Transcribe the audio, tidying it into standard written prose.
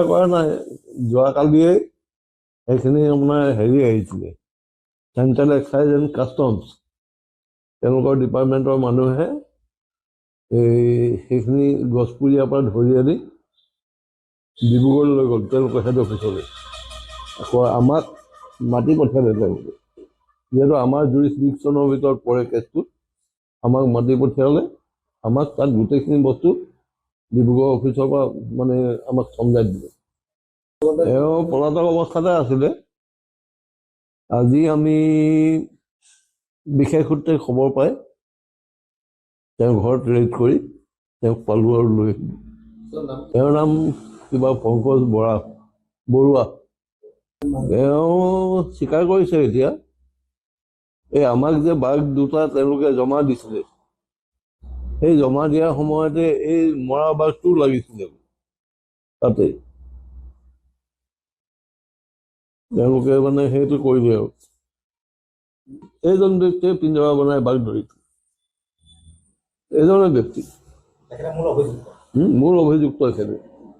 কৰা নাই যোৱাকালিয়ে সেইখিনি আপোনাৰ হেৰি আহিছিলে চেণ্ট্ৰেল এক্সাইজ এণ্ড কাষ্টমছ তেওঁলোকৰ ডিপাৰ্টমেণ্টৰ মানুহে সেইখিনি গছপুৰীয়াৰ পৰা ধৰি আনি ডিব্ৰুগড়লৈ লৈ গ'ল তেওঁলোকৰ হেড অফিচলৈ আকৌ আমাক মাতি পঠিয়ালে তেওঁলোকে যিহেতু আমাৰ জুৰিছডিকশ্যনৰ ভিতৰত পৰে কেছটোত আমাক মাতি পঠিয়ালে আমাক তাত গোটেইখিনি বস্তু ডিব্ৰুগড় অফিচৰ পৰা মানে আমাক চমজাই দিলে তেওঁ পলাতক অৱস্থাতে আছিলে আজি আমি বিশেষ সূত্ৰে খবৰ পাই তেওঁৰ ঘৰত ৰেড কৰি তেওঁক পালোঁ আৰু লৈ আহিলোঁ তেওঁৰ নাম কিবা পংকজ বৰুৱা তেওঁ স্বীকাৰ কৰিছে এতিয়া এই আমাক যে বাঘ দুটা তেওঁলোকে জমা দিছিলে সেই জমা দিয়াৰ সময়তে এই মৰা বাঘটোও লাগিছিলে তাতে তেওঁলোকে মানে সেইটো কৰিলে আৰু এইজন ব্যক্তিয়ে পিঞ্জৰা বনাই বাঘ ধৰিছে এইজনে ব্যক্তি মূল অভিযুক্ত এখেতে